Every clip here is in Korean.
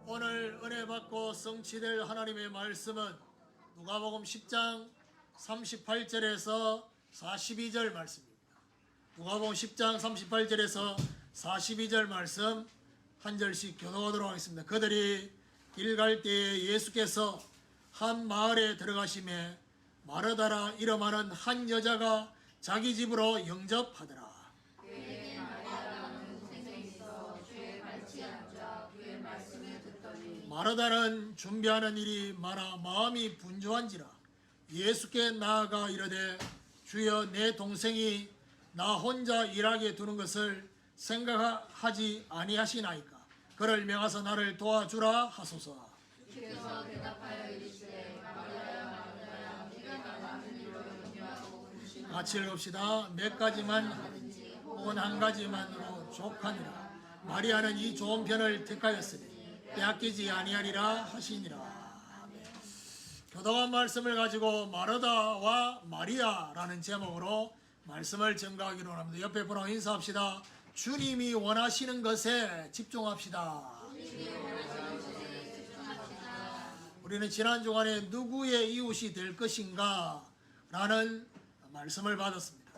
오늘 은혜 받고 성취될 하나님의 말씀은 누가복음 10장 38절에서 42절 말씀입니다. 누가복음 10장 38절에서 42절 말씀 한 절씩 교독하도록 하겠습니다. 그들이 길 갈 때에 예수께서 한 마을에 들어가시매 마르다라 이름하는 한 여자가 자기 집으로 영접하더라. 그에게 마리아라는 동생이 있어 주의 발치에 앉아 그의 말씀을 듣더니 마르다는 준비하는 일이 많아 마음이 분주한지라 예수께 나아가 이르되 주여 내 동생이 나 혼자 일하게 두는 것을 생각하지 아니하시나이까. 그를 명하사 나를 도와주라 하소서. 주께서 대답하여 이르시되 마리아야 마리아야 네가 많은 일로 염려하고 근심하고 같이 읽읍시다. 몇 가지만 혹은 한 가지만으로 족하니라. 마리아는 이 좋은 편을 택하였으니 빼앗기지 아니하리라 하시니라. 교독한 말씀을 가지고 마르다와 마리아라는 제목으로 말씀을 전가하기로 합니다. 옆에 분하고 인사합시다. 주님이 원하시는 것에 집중합시다. 우리는 지난 주간에 누구의 이웃이 될 것인가 라는 말씀을 받았습니다.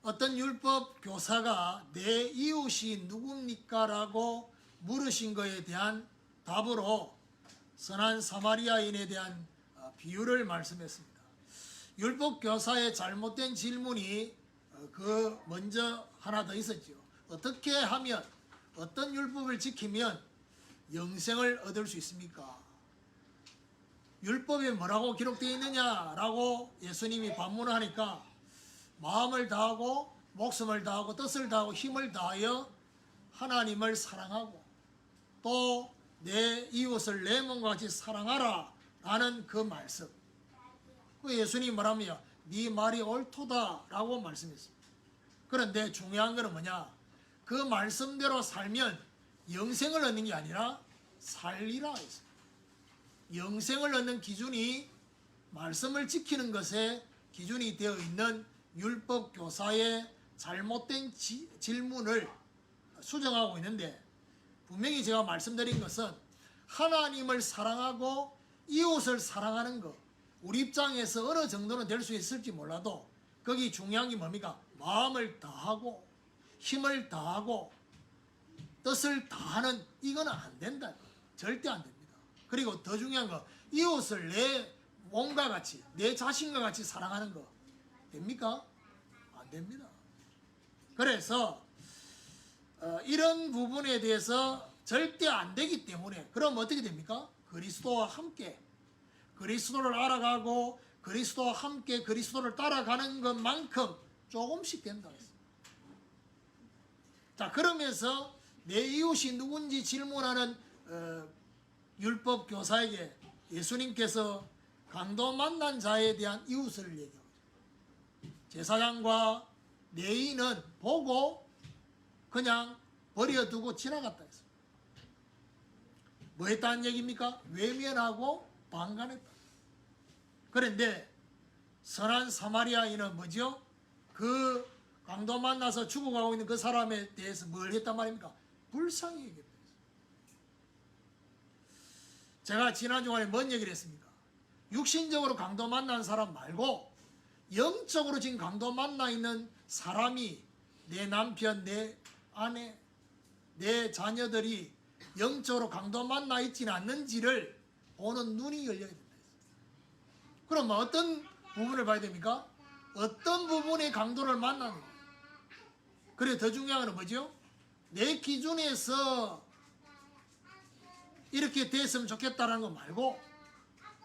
어떤 율법 교사가 내 이웃이 누굽니까? 라고 물으신 것에 대한 답으로 선한 사마리아인에 대한 비유를 말씀했습니다. 율법 교사의 잘못된 질문이 먼저 하나 더 있었죠. 어떻게 하면, 어떤 율법을 지키면 영생을 얻을 수 있습니까? 율법에 뭐라고 기록되어 있느냐라고 예수님이 반문을 하니까 마음을 다하고 목숨을 다하고 뜻을 다하고 힘을 다하여 하나님을 사랑하고 또 내 이웃을 내 몸과 같이 사랑하라 라는 그 말씀. 그 예수님이 뭐라며 네 말이 옳도다 라고 말씀했습니다. 그런데 중요한 것은 뭐냐, 그 말씀대로 살면 영생을 얻는 게 아니라 살리라 했습니다. 영생을 얻는 기준이 말씀을 지키는 것에 기준이 되어 있는 율법 교사의 잘못된 질문을 수정하고 있는데, 분명히 제가 말씀드린 것은 하나님을 사랑하고 이웃을 사랑하는 것, 우리 입장에서 어느 정도는 될 수 있을지 몰라도 거기 중요한 게 뭡니까? 마음을 다하고 힘을 다하고 뜻을 다하는, 이거는 안 된다. 절대 안 됩니다. 그리고 더 중요한 거, 이웃을 내 몸과 같이 내 자신과 같이 사랑하는 거 됩니까? 안 됩니다. 그래서 이런 부분에 대해서 절대 안 되기 때문에, 그럼 어떻게 됩니까? 그리스도와 함께 그리스도를 알아가고 그리스도와 함께 그리스도를 따라가는 것만큼 조금씩 된다 했습니다. 자, 그러면서 내 이웃이 누군지 질문하는 율법 교사에게 예수님께서 강도 만난 자에 대한 이웃을 얘기하고, 제사장과 레위인은 보고 그냥 버려두고 지나갔다 했습니다. 뭐 했다는 얘기입니까? 외면하고 방관했다. 그런데 선한 사마리아인은 뭐죠? 그 강도 만나서 죽어가고 있는 그 사람에 대해서 뭘 했단 말입니까? 불쌍히 얘기했다. 제가 지난 주간에 뭔 얘기를 했습니까? 육신적으로 강도 만난 사람 말고 영적으로 지금 강도 만나 있는 사람이, 내 남편, 내 아내, 내 자녀들이 영적으로 강도 만나 있지는 않는지를 보는 눈이 열려야 된다. 그럼 어떤 부분을 봐야 됩니까? 어떤 부분의 강도를 만나는가. 그래, 더 중요한 건 뭐죠? 내 기준에서 이렇게 됐으면 좋겠다는 거 말고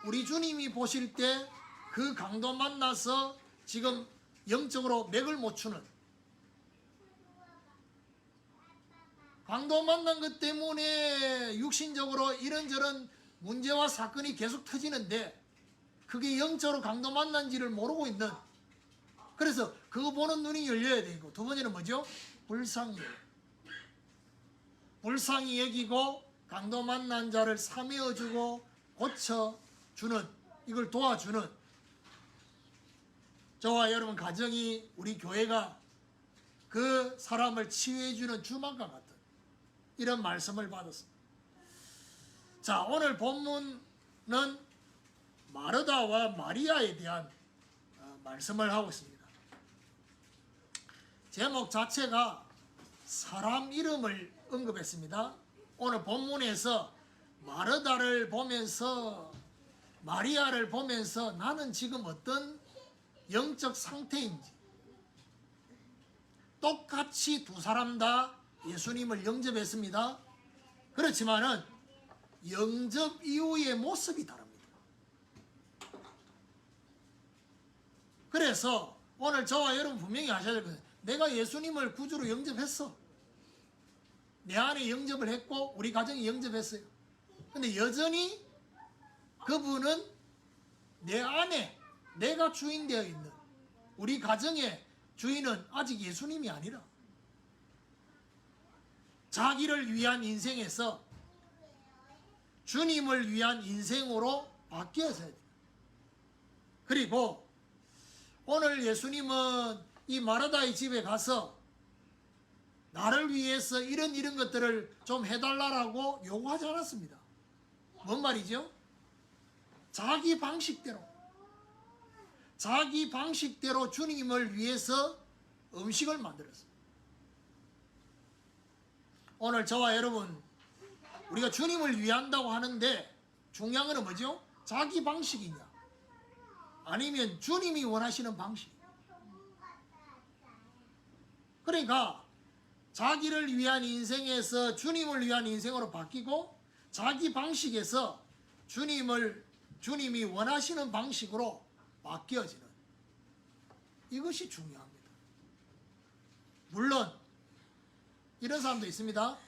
우리 주님이 보실 때 그 강도 만나서 지금 영적으로 맥을 못 추는, 강도 만난 것 때문에 육신적으로 이런저런 문제와 사건이 계속 터지는데 그게 영적으로 강도 만난지를 모르고 있는, 그래서 그거 보는 눈이 열려야 되고, 두 번째는 뭐죠? 불쌍히 여기고 강도 만난 자를 사매어주고 고쳐주는, 이걸 도와주는, 저와 여러분 가정이, 우리 교회가 그 사람을 치유해주는 주만과 같은 이런 말씀을 받았습니다. 자, 오늘 본문은 마르다와 마리아에 대한 말씀을 하고 있습니다. 제목 자체가 사람 이름을 언급했습니다. 오늘 본문에서 마르다를 보면서 마리아를 보면서 나는 지금 어떤 영적 상태인지, 똑같이 두 사람 다 예수님을 영접했습니다. 그렇지만은 영접 이후의 모습이 다릅니다. 그래서 오늘 저와 여러분 분명히 아셔야 될 것은, 내가 예수님을 구주로 영접했어. 내 안에 영접을 했고 우리 가정이 영접했어요. 근데 여전히 그분은 내 안에, 내가 주인 되어 있는, 우리 가정의 주인은 아직 예수님이 아니라 자기를 위한 인생에서 주님을 위한 인생으로 바뀌어져야 돼요. 그리고 오늘 예수님은 이 마르다의 집에 가서 나를 위해서 이런 것들을 좀 해달라고 요구하지 않았습니다. 뭔 말이죠? 자기 방식대로 주님을 위해서 음식을 만들었어요. 오늘 저와 여러분, 우리가 주님을 위한다고 하는데 중요한 건 뭐죠? 자기 방식이냐, 아니면 주님이 원하시는 방식. 그러니까 자기를 위한 인생에서 주님을 위한 인생으로 바뀌고, 자기 방식에서 주님이 원하시는 방식으로 바뀌어지는, 이것이 중요합니다. 물론 이런 사람도 있습니다.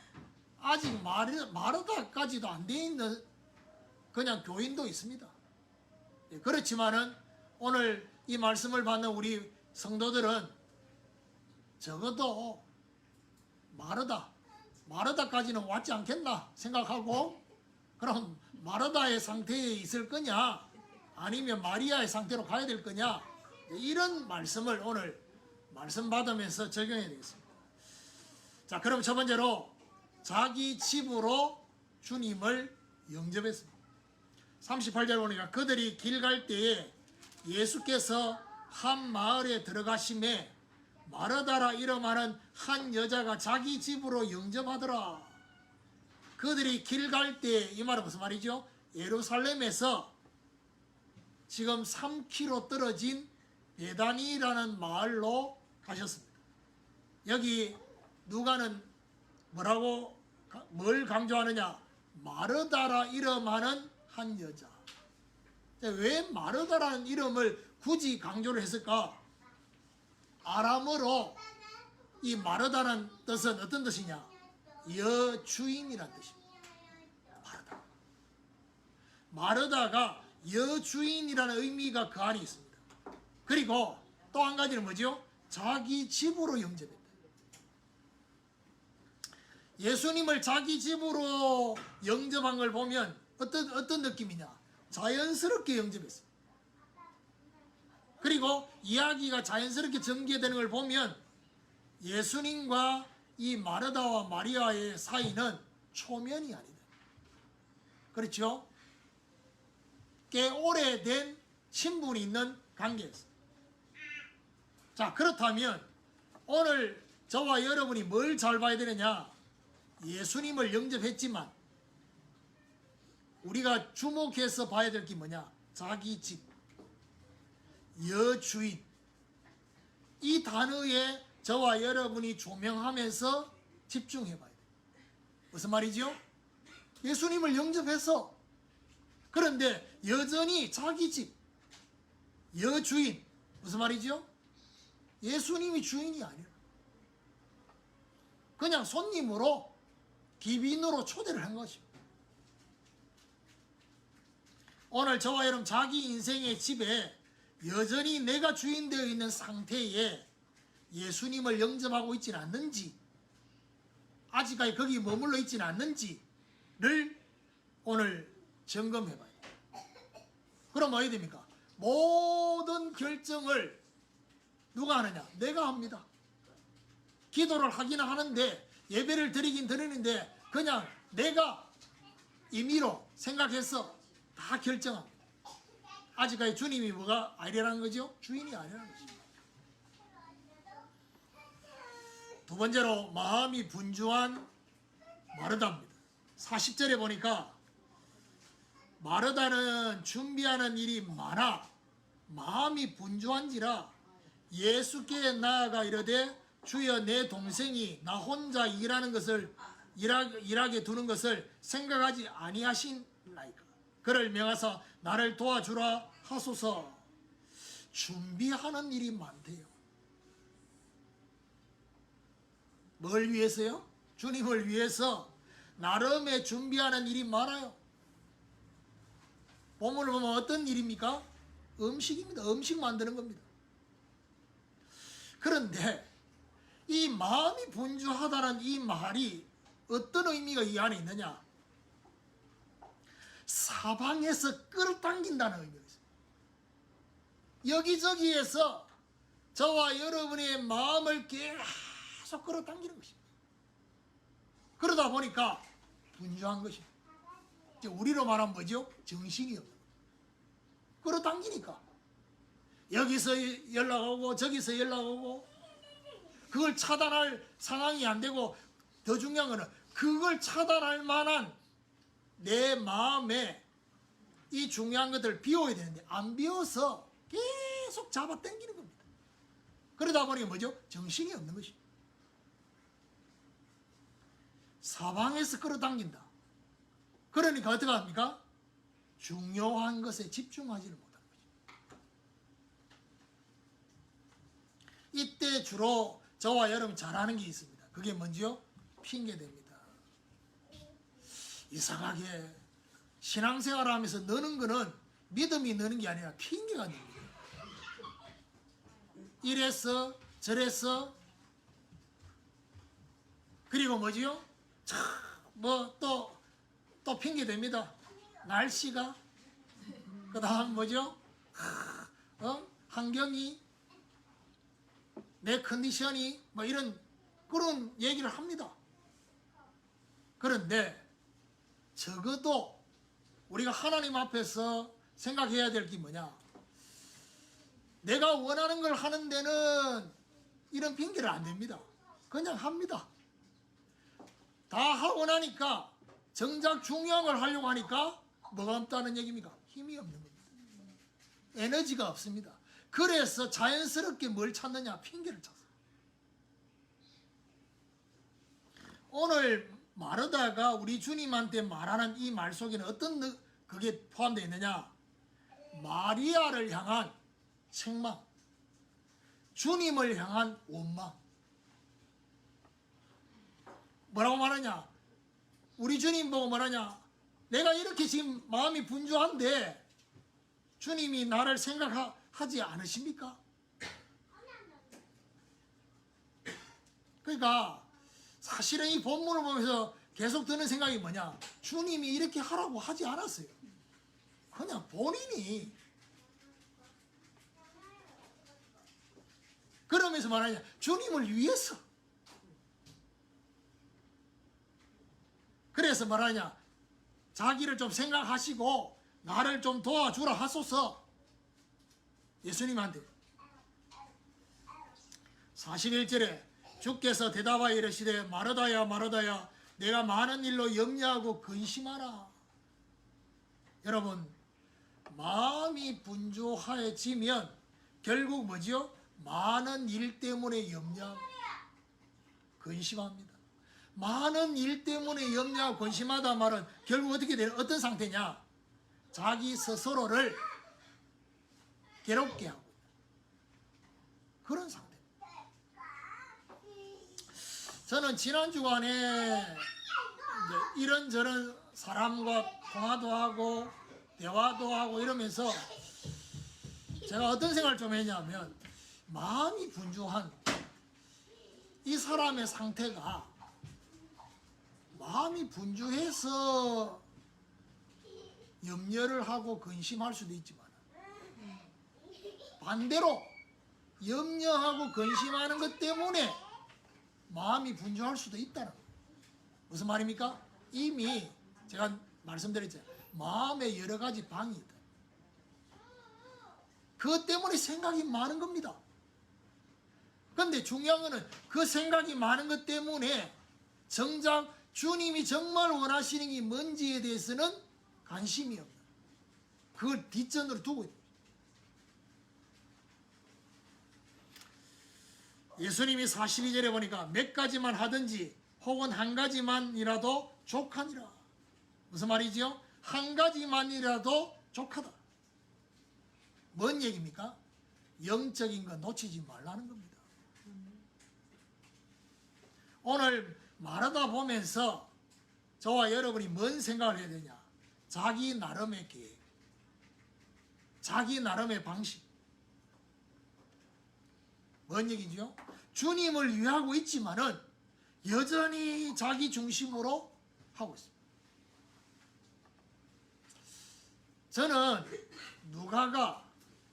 아직 마르다까지도 안 돼 있는 그냥 교인도 있습니다. 그렇지만은 오늘 이 말씀을 받는 우리 성도들은 적어도 마르다까지는 왔지 않겠나 생각하고, 그럼 마르다의 상태에 있을 거냐, 아니면 마리아의 상태로 가야 될 거냐, 이런 말씀을 오늘 말씀 받으면서 적용해야 되겠습니다. 자, 그럼 첫 번째로 자기 집으로 주님을 영접했습니다. 38절 보니까 그들이 길 갈 때에 예수께서 한 마을에 들어가심에 마르다라 이름하는 한 여자가 자기 집으로 영접하더라. 그들이 길 갈 때, 이 말은 무슨 말이죠? 예루살렘에서 지금 3km 떨어진 베다니라는 마을로 가셨습니다. 여기 누가는 뭘 강조하느냐? 마르다라 이름하는 한 여자. 왜 마르다라는 이름을 굳이 강조를 했을까? 아람어로 이 마르다라는 뜻은 어떤 뜻이냐? 여주인이라는 뜻입니다. 마르다가 여주인이라는 의미가 그 안에 있습니다. 그리고 또 한 가지는 뭐죠? 자기 집으로 영접했다. 예수님을 자기 집으로 영접한 걸 보면 어떤 느낌이냐? 자연스럽게 영접했습니다. 그리고 이야기가 자연스럽게 전개되는 걸 보면 예수님과 이 마르다와 마리아의 사이는 초면이 아니다. 그렇죠? 꽤 오래된 친분이 있는 관계였습니다. 자, 그렇다면 오늘 저와 여러분이 뭘 잘 봐야 되느냐? 예수님을 영접했지만 우리가 주목해서 봐야 될 게 뭐냐? 자기 집, 여주인. 이 단어에 저와 여러분이 조명하면서 집중해 봐야 돼요. 무슨 말이죠? 예수님을 영접해서, 그런데 여전히 자기 집, 여주인. 무슨 말이죠? 예수님이 주인이 아니라 그냥 손님으로, 기빈으로 초대를 한 것입니다. 오늘 저와 여러분 자기 인생의 집에 여전히 내가 주인 되어 있는 상태에 예수님을 영접하고 있지는 않는지, 아직까지 거기 머물러 있지는 않는지를 오늘 점검해 봐요. 그럼 뭐 해야 됩니까? 모든 결정을 누가 하느냐? 내가 합니다. 기도를 하기는 하는데, 예배를 드리긴 드리는데, 그냥 내가 임의로 생각해서 다 결정합니다. 아직까지 주님이 뭐가 아니라는 거죠? 주인이 아니라는 거죠. 두 번째로 마음이 분주한 마르다입니다. 40절에 보니까 마르다는 준비하는 일이 많아 마음이 분주한지라 예수께 나아가 이르되 주여 내 동생이 나 혼자 일하는 것을 일하게 두는 것을 생각하지 아니하신나이까. 그를 명하사 나를 도와주라 하소서. 준비하는 일이 많대요. 뭘 위해서요? 주님을 위해서 나름의 준비하는 일이 많아요. 본문을 보면 어떤 일입니까? 음식입니다. 음식 만드는 겁니다. 그런데 이 마음이 분주하다는 이 말이 어떤 의미가 이 안에 있느냐? 사방에서 끌어당긴다는 의미가 있어요. 여기저기에서 저와 여러분의 마음을 계속 끌어당기는 것입니다. 그러다 보니까 분주한 것입니다. 우리로 말하면 뭐죠? 정신이 없는 거예요. 끌어당기니까 여기서 연락 오고 저기서 연락 오고 그걸 차단할 상황이 안 되고 더 중요한 거는 그걸 차단할 만한 내 마음에 이 중요한 것들을 비워야 되는데 안 비워서 계속 잡아당기는 겁니다. 그러다 보니 뭐죠? 정신이 없는 것입니다. 사방에서 끌어당긴다. 그러니까 어떻게 합니까? 중요한 것에 집중하지를 못하는 거죠. 이때 주로 저와 여러분 잘하는 게 있습니다. 그게 뭔지요? 핑계대입니다. 이상하게 신앙생활 하면서 느는 거는 믿음이 느는 게 아니라 핑계가 늡니다. 이래서 저래서 그리고 뭐지요? 뭐 또 핑계댑니다. 날씨가 그 다음 뭐죠? 환경이 내 컨디션이 뭐 이런 그런 얘기를 합니다. 그런데 적어도 우리가 하나님 앞에서 생각해야 될 게 뭐냐? 내가 원하는 걸 하는 데는 이런 핑계를 안 댑니다. 그냥 합니다. 다 하고 나니까 정작 중요한 걸 하려고 하니까 뭐가 없다는 얘기입니까? 힘이 없는 겁니다. 에너지가 없습니다. 그래서 자연스럽게 뭘 찾느냐? 핑계를 찾습니다. 오늘 마르다가 우리 주님한테 말하는 이 말 속에는 어떤 그게 포함되어 있느냐? 마리아를 향한 책망, 주님을 향한 원망. 뭐라고 말하냐? 우리 주님 보고 말하냐? 내가 이렇게 지금 마음이 분주한데 주님이 나를 생각하지 않으십니까? 그러니까 사실은 이 본문을 보면서 계속 드는 생각이 뭐냐? 주님이 이렇게 하라고 하지 않았어요. 그냥 본인이 그러면서 말하냐? 주님을 위해서. 그래서 말하냐? 자기를 좀 생각하시고 나를 좀 도와주라 하소서. 예수님한테 41절에 주께서 대답하여 이르시되 마르다야 마르다야 내가 많은 일로 염려하고 근심하라. 여러분 마음이 분주해지면 결국 뭐지요? 많은 일 때문에 염려하고 근심합니다. 많은 일 때문에 염려하고 근심하다 말은 결국 어떻게 돼요? 어떤 상태냐? 자기 스스로를 괴롭게 하고 그런 상태입니다. 저는 지난 주간에 이런저런 사람과 통화도 하고 대화도 하고 이러면서 제가 어떤 생각을 좀 했냐면 마음이 분주한 이 사람의 상태가 마음이 분주해서 염려를 하고 근심할 수도 있지만 반대로 염려하고 근심하는 것 때문에 마음이 분주할 수도 있다는 거예요. 무슨 말입니까? 이미 제가 말씀드렸죠. 마음에 여러 가지 방이 있다. 그것 때문에 생각이 많은 겁니다. 그런데 중요한 거는 그 생각이 많은 것 때문에 정작 주님이 정말 원하시는 게 뭔지에 대해서는 관심이 없다. 그걸 뒷전으로 두고 있다. 예수님이 42절에 보니까 몇 가지만 하든지 혹은 한 가지만이라도 족하니라. 무슨 말이지요? 한 가지만이라도 족하다. 뭔 얘기입니까? 영적인 거 놓치지 말라는 겁니다. 오늘 말하다 보면서 저와 여러분이 뭔 생각을 해야 되냐? 자기 나름의 계획, 자기 나름의 방식. 뭔 얘기죠? 주님을 위하고 있지만은 여전히 자기 중심으로 하고 있습니다. 저는 누가가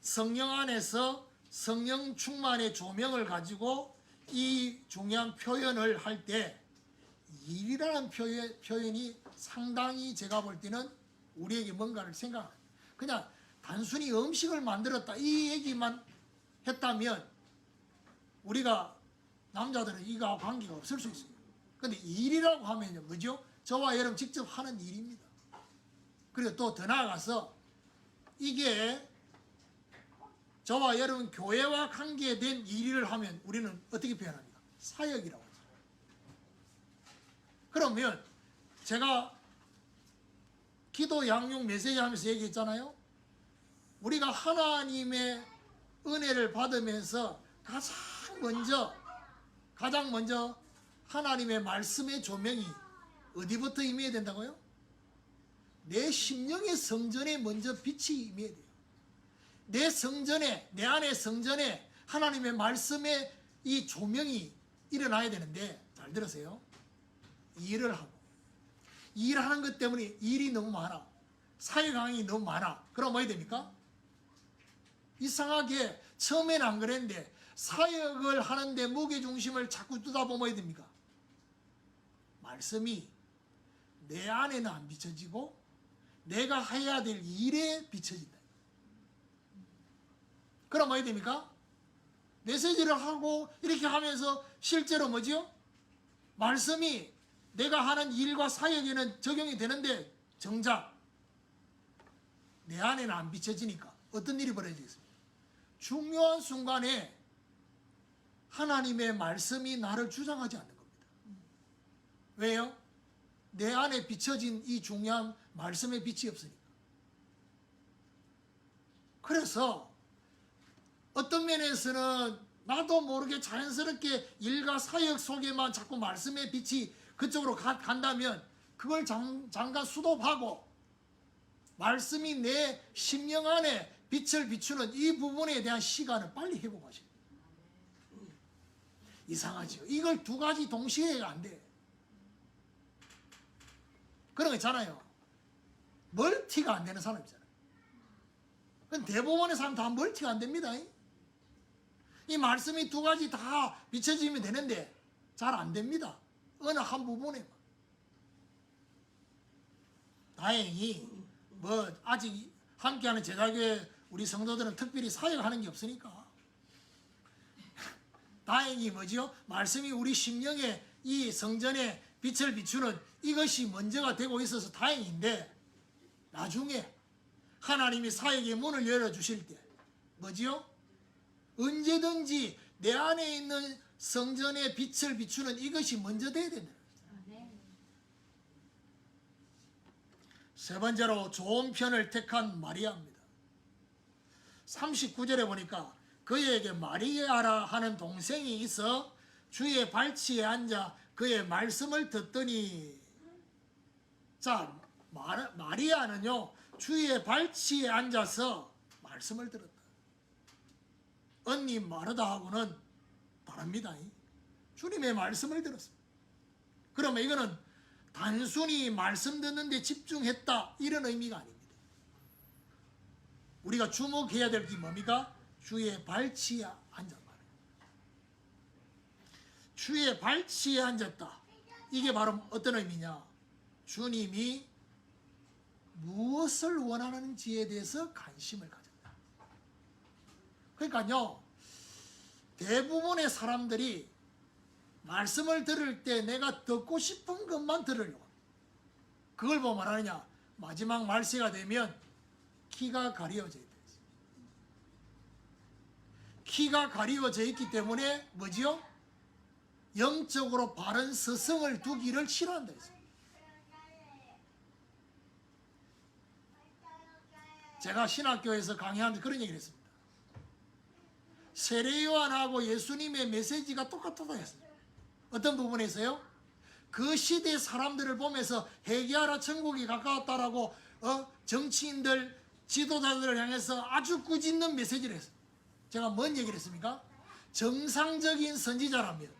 성령 안에서 성령 충만의 조명을 가지고 이 중요한 표현을 할 때 일이라는 표현이 상당히 제가 볼 때는 우리에게 뭔가를 생각합니다. 그냥 단순히 음식을 만들었다 이 얘기만 했다면 우리가 남자들은 이거하고 관계가 없을 수 있어요. 그런데 일이라고 하면요, 뭐죠? 저와 여러분 직접 하는 일입니다. 그리고 또 더 나아가서 이게 저와 여러분 교회와 관계된 일을 하면 우리는 어떻게 표현합니까? 사역이라고 하죠. 그러면 제가 기도 양육 메시지 하면서 얘기했잖아요. 우리가 하나님의 은혜를 받으면서 가장 먼저 하나님의 말씀의 조명이 어디부터 임해야 된다고요? 내 심령의 성전에 먼저 빛이 임해야 돼요. 내 성전에, 내 안의 성전에 하나님의 말씀의 이 조명이 일어나야 되는데, 잘 들으세요. 일을 하고 일하는 것 때문에 일이 너무 많아, 사회강이 너무 많아. 그럼 뭐 해야 됩니까? 이상하게 처음에는 안 그랬는데 사역을 하는데 무게중심을 자꾸 두다 보면 뭐 해야 됩니까? 말씀이 내 안에는 안 비춰지고 내가 해야 될 일에 비춰진다. 그럼 뭐 해야 됩니까? 메시지를 하고 이렇게 하면서 실제로 뭐죠? 말씀이 내가 하는 일과 사역에는 적용이 되는데 정작 내 안에는 안 비춰지니까 어떤 일이 벌어지겠습니까? 중요한 순간에 하나님의 말씀이 나를 주장하지 않는 겁니다. 왜요? 내 안에 비춰진 이 중요한 말씀의 빛이 없으니까. 그래서 어떤 면에서는 나도 모르게 자연스럽게 일과 사역 속에만 자꾸 말씀의 빛이 그쪽으로 간다면 그걸 잠깐 수도하고 말씀이 내 심령 안에 빛을 비추는 이 부분에 대한 시간을 빨리 회복하셔야 돼요. 이상하죠. 이걸 두 가지 동시에 해야 안 돼. 그런 거 있잖아요. 멀티가 안 되는 사람 있잖아요. 대부분의 사람 다 멀티가 안 됩니다. 이 말씀이 두 가지 다 비춰지면 되는데 잘 안 됩니다. 어느 한 부분에만. 다행히 뭐 아직 함께하는 제자교회 우리 성도들은 특별히 사역하는 게 없으니까 다행히 뭐지요? 말씀이 우리 심령에 이 성전에 빛을 비추는 이것이 먼저가 되고 있어서 다행인데, 나중에 하나님이 사역의 문을 열어주실 때 뭐지요? 언제든지 내 안에 있는 성전에 빛을 비추는 이것이 먼저 돼야 된다. 세 번째로 좋은 편을 택한 마리아입니다. 39절에 보니까 그에게 마리아라 하는 동생이 있어 주의 발치에 앉아 그의 말씀을 듣더니, 자, 마리아는요 주의 발치에 앉아서 말씀을 들었다. 언니 마르다하고는 다릅니다. 주님의 말씀을 들었습니다. 그러면 이거는 단순히 말씀 듣는 데 집중했다 이런 의미가 아닙니다. 우리가 주목해야 될 게 뭡니까? 주의 발치에 앉았다. 주의 발치에 앉았다. 이게 바로 어떤 의미냐? 주님이 무엇을 원하는지에 대해서 관심을 가졌다. 그러니까요, 대부분의 사람들이 말씀을 들을 때 내가 듣고 싶은 것만 들으려고 합니다. 그걸 보면 말하느냐, 마지막 말세가 되면 키가 가려져 있다. 키가 가리워져 있기 때문에 뭐지요? 영적으로 바른 스승을 두기를 싫어한다 했어요. 제가 신학교에서 강의하는데 그런 얘기를 했습니다. 세례요한하고 예수님의 메시지가 똑같다고 했어요. 어떤 부분에서요? 그 시대 사람들을 보면서 회개하라 천국이 가까웠다라고 정치인들, 지도자들을 향해서 아주 꾸짖는 메시지를 했어요. 제가 뭔 얘기를 했습니까? 정상적인 선지자라면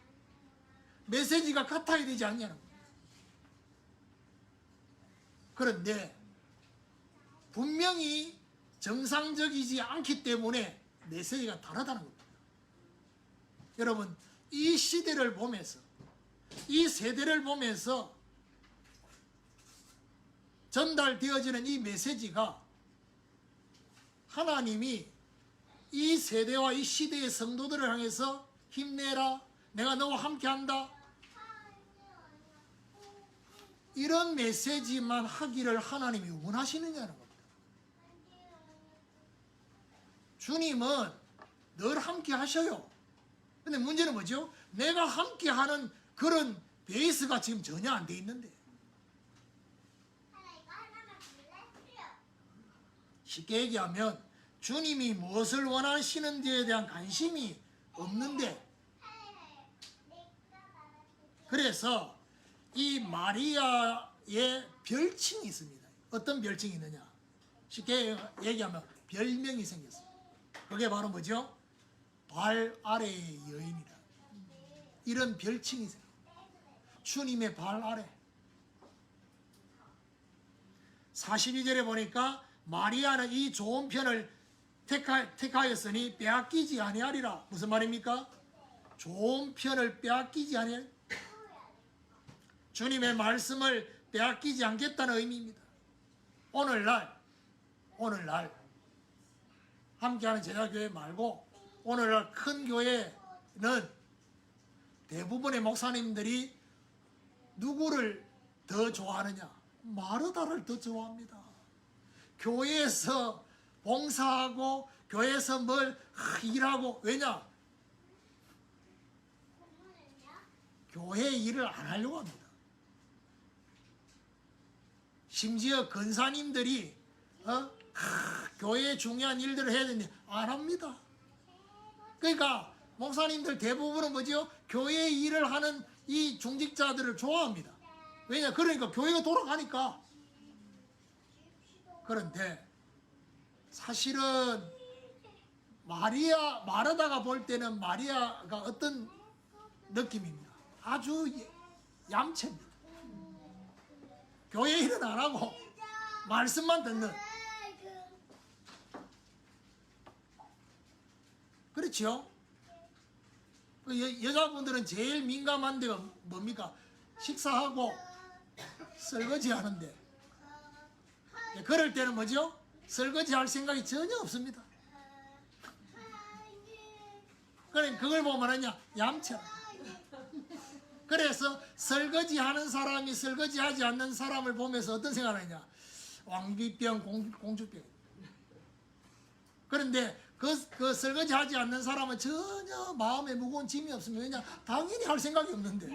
메시지가 같아야 되지 않냐는 거예요. 그런데 분명히 정상적이지 않기 때문에 메시지가 다르다는 겁니다. 여러분, 이 시대를 보면서, 이 세대를 보면서 전달되어지는 이 메시지가 하나님이 이 세대와 이 시대의 성도들을 향해서 힘내라, 내가 너와 함께한다, 이런 메시지만 하기를 하나님이 원하시느냐는 겁니다. 주님은 늘 함께 하셔요. 근데 문제는 뭐죠? 내가 함께 하는 그런 베이스가 지금 전혀 안 돼 있는데. 쉽게 얘기하면 주님이 무엇을 원하시는지에 대한 관심이 없는데, 그래서 이 마리아의 별칭이 있습니다. 어떤 별칭이 있느냐? 쉽게 얘기하면 별명이 생겼어요. 그게 바로 뭐죠? 발 아래의 여인이라. 이런 별칭이 있어요. 주님의 발 아래. 42절에 보니까 마리아는 이 좋은 편을 택하였으니 빼앗기지 아니하리라. 무슨 말입니까? 좋은 편을 빼앗기지 아니하리라. 주님의 말씀을 빼앗기지 않겠다는 의미입니다. 오늘날 함께하는 제자교회 말고 오늘날 큰 교회는 대부분의 목사님들이 누구를 더 좋아하느냐? 마르다를 더 좋아합니다. 교회에서 봉사하고 교회에서 뭘 일하고, 왜냐? 교회 일을 안 하려고 합니다. 심지어 권사님들이 교회의 중요한 일들을 해야 되는데 안 합니다. 그러니까 목사님들 대부분은 뭐죠? 교회 일을 하는 이 중직자들을 좋아합니다. 왜냐? 그러니까 교회가 돌아가니까. 그런데 사실은 마르다가 볼 때는 마리아가 어떤 느낌입니다. 아주 얌체입니다. 교회 일은 안 하고 말씀만 듣는. 그렇죠? 여자분들은 제일 민감한 데가 뭡니까? 식사하고 설거지 하는데, 그럴 때는 뭐죠? 설거지 할 생각이 전혀 없습니다. 그래, 그걸 보면 하냐? 얌체라. 그래서 설거지 하는 사람이 설거지 하지 않는 사람을 보면서 어떤 생각을 하냐? 왕비병, 공주병. 그런데 그 설거지 하지 않는 사람은 전혀 마음에 무거운 짐이 없습니다. 왜냐? 당연히 할 생각이 없는데.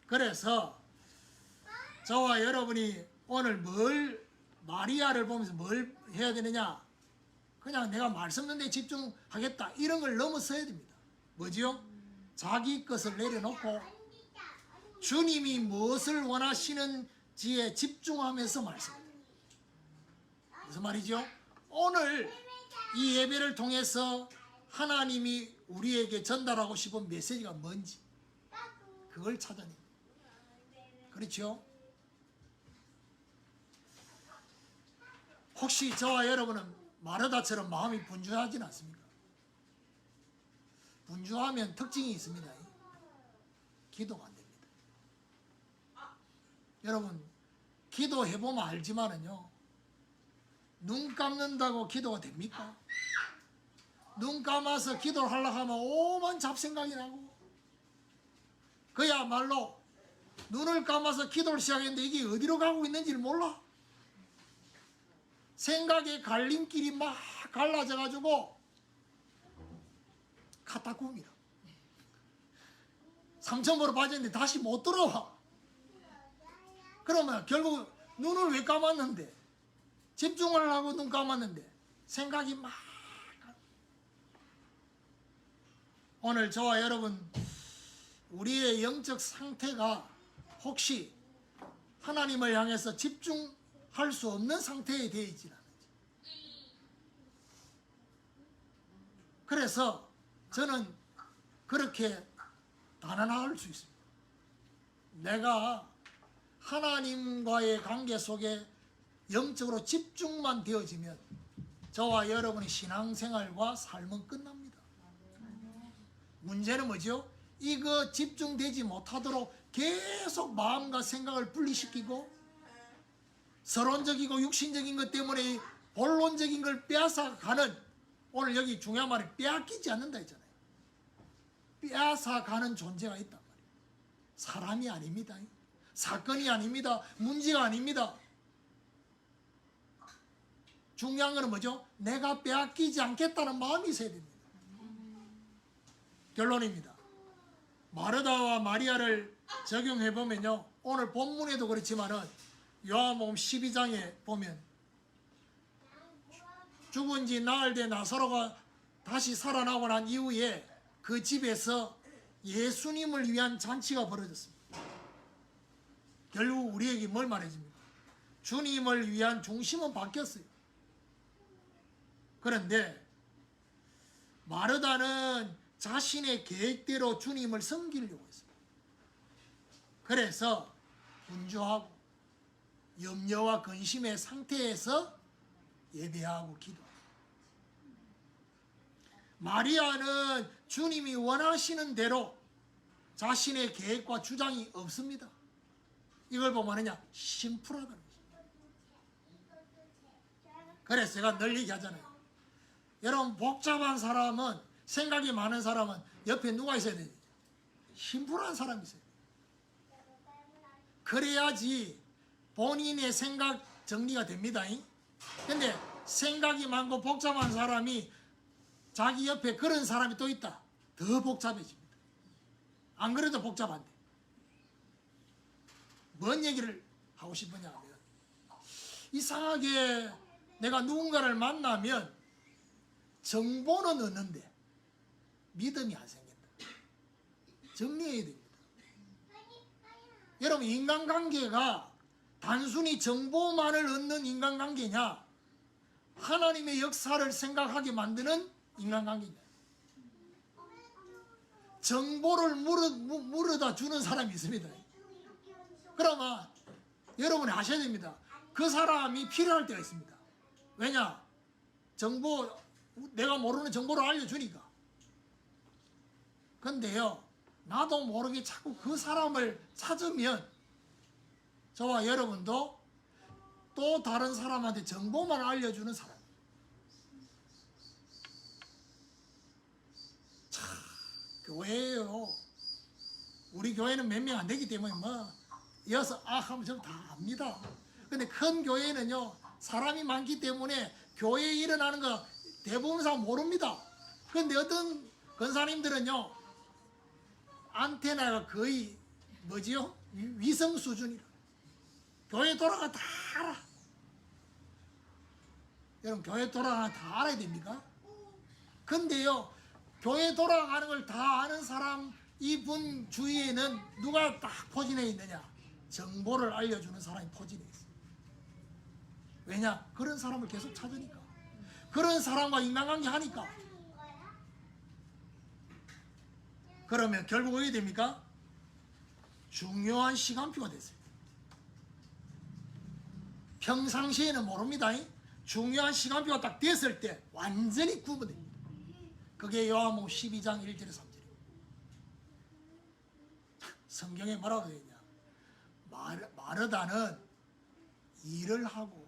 그래서 저와 여러분이 오늘 마리아를 보면서 뭘 해야 되느냐? 그냥 내가 말씀 듣는 데 집중하겠다, 이런 걸 넘어서야 됩니다. 뭐지요? 자기 것을 내려놓고 주님이 무엇을 원하시는지에 집중하면서 말씀합니다. 무슨 말이죠? 오늘 이 예배를 통해서 하나님이 우리에게 전달하고 싶은 메시지가 뭔지 그걸 찾아냅니다. 그렇죠? 혹시 저와 여러분은 마르다처럼 마음이 분주하진 않습니까? 분주하면 특징이 있습니다. 기도가 안 됩니다. 여러분 기도해보면 알지만은요, 눈 감는다고 기도가 됩니까? 눈 감아서 기도를 하려고 하면 오만 잡생각이 나고, 그야말로 눈을 감아서 기도를 시작했는데 이게 어디로 가고 있는지를 몰라. 생각의 갈림길이 막 갈라져 가지고 카타콤이라, 삼천포로 빠졌는데 다시 못 들어와. 그러면 결국 눈을 왜 감았는데, 집중을 하고 눈 감았는데 생각이 막. 오늘 저와 여러분, 우리의 영적 상태가 혹시 하나님을 향해서 집중할 수 없는 상태에 되어 있지 않은지. 그래서 저는 그렇게 단언할 수 있습니다. 내가 하나님과의 관계 속에 영적으로 집중만 되어지면 저와 여러분의 신앙생활과 삶은 끝납니다. 문제는 뭐죠? 이거 집중되지 못하도록 계속 마음과 생각을 분리시키고 서론적이고 육신적인 것 때문에 본론적인 걸 빼앗아가는, 오늘 여기 중요한 말이 빼앗기지 않는다 했잖아요. 빼앗아가는 존재가 있단 말이에요. 사람이 아닙니다. 사건이 아닙니다. 문제가 아닙니다. 중요한 것은 뭐죠? 내가 빼앗기지 않겠다는 마음이 있어야 됩니다. 결론입니다. 마르다와 마리아를 적용해 보면요, 오늘 본문에도 그렇지만은 요한복음 12장에 보면 죽은 지 나흘 된 나사로가 다시 살아나고 난 이후에 그 집에서 예수님을 위한 잔치가 벌어졌습니다. 결국 우리에게 뭘 말해줍니까? 주님을 위한 중심은 바뀌었어요. 그런데 마르다는 자신의 계획대로 주님을 섬기려고 했습니다. 그래서 분주하고 염려와 근심의 상태에서 예배하고 기도하고, 마리아는 주님이 원하시는 대로 자신의 계획과 주장이 없습니다. 이걸 보면 그냥 심플하다는 것입니다. 그래서 제가 늘 얘기하잖아요. 여러분, 복잡한 사람은, 생각이 많은 사람은 옆에 누가 있어야 되지? 심플한 사람이 있어야 돼요. 그래야지 본인의 생각 정리가 됩니다. 근데 생각이 많고 복잡한 사람이 자기 옆에 그런 사람이 또 있다. 더 복잡해집니다. 안 그래도 복잡한데. 뭔 얘기를 하고 싶으냐 하면, 이상하게 내가 누군가를 만나면 정보는 얻는데 믿음이 안 생긴다. 정리해야 됩니다. 여러분, 인간관계가 단순히 정보만을 얻는 인간관계냐, 하나님의 역사를 생각하게 만드는 인간관계냐. 정보를 물어다 주는 사람이 있습니다. 그러면 여러분이 아셔야 됩니다. 그 사람이 필요할 때가 있습니다. 왜냐? 정보, 내가 모르는 정보를 알려주니까. 근데요, 나도 모르게 자꾸 그 사람을 찾으면 저와 여러분도 또 다른 사람한테 정보만 알려주는 사람. 참, 교회예요. 우리 교회는 몇 명 안 되기 때문에 뭐 이어서 하면 좀 다 압니다. 근데 큰 교회는요, 사람이 많기 때문에 교회에 일어나는 거 대부분 사람 모릅니다. 근데 어떤 권사님들은요, 안테나가 거의 뭐지요? 위성 수준이라. 교회 돌아가 다 알아. 여러분, 교회 돌아가는 다 알아야 됩니까? 근데요, 교회 돌아가는 걸 다 아는 사람, 이분 주위에는 누가 딱 포진해 있느냐? 정보를 알려주는 사람이 포진해 있어요. 왜냐? 그런 사람을 계속 찾으니까. 그런 사람과 인간관계 하니까. 그러면 결국 어떻게 됩니까? 중요한 시간표가 됐어요. 평상시에는 모릅니다. 중요한 시간표가 딱 됐을 때 완전히 구분됩니다. 그게 요한복음 12장 1절에 3절입니다. 성경에 뭐라고 되어 있냐? 마르다는 일을 하고,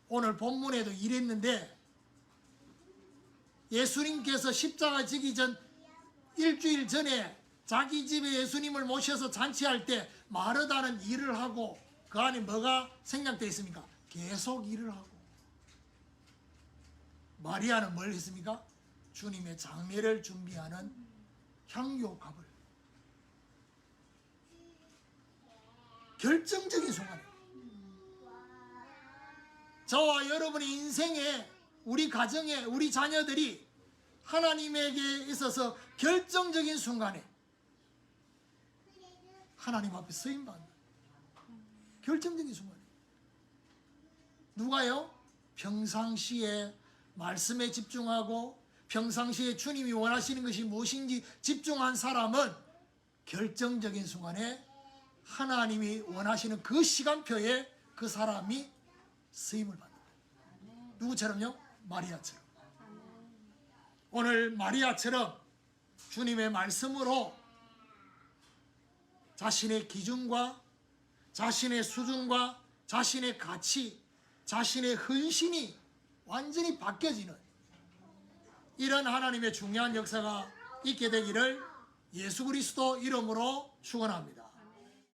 오늘 본문에도 일했는데 예수님께서 십자가 지기 전 일주일 전에 자기 집에 예수님을 모셔서 잔치할 때 마르다는 일을 하고, 그 안에 뭐가 생략되어 있습니까? 계속 일을 하고. 마리아는 뭘 했습니까? 주님의 장례를 준비하는 향료값을. 결정적인 순간에 저와 여러분의 인생에, 우리 가정에, 우리 자녀들이 하나님에게 있어서 결정적인 순간에 하나님 앞에 쓰임받는 결정적인 순간에, 누가요? 평상시에 말씀에 집중하고 평상시에 주님이 원하시는 것이 무엇인지 집중한 사람은 결정적인 순간에 하나님이 원하시는 그 시간표에 그 사람이 쓰임을 받는다. 누구처럼요? 마리아처럼. 오늘 마리아처럼 주님의 말씀으로 자신의 기준과 자신의 수준과 자신의 가치, 자신의 헌신이 완전히 바뀌어지는 이런 하나님의 중요한 역사가 있게 되기를 예수 그리스도 이름으로 축원합니다.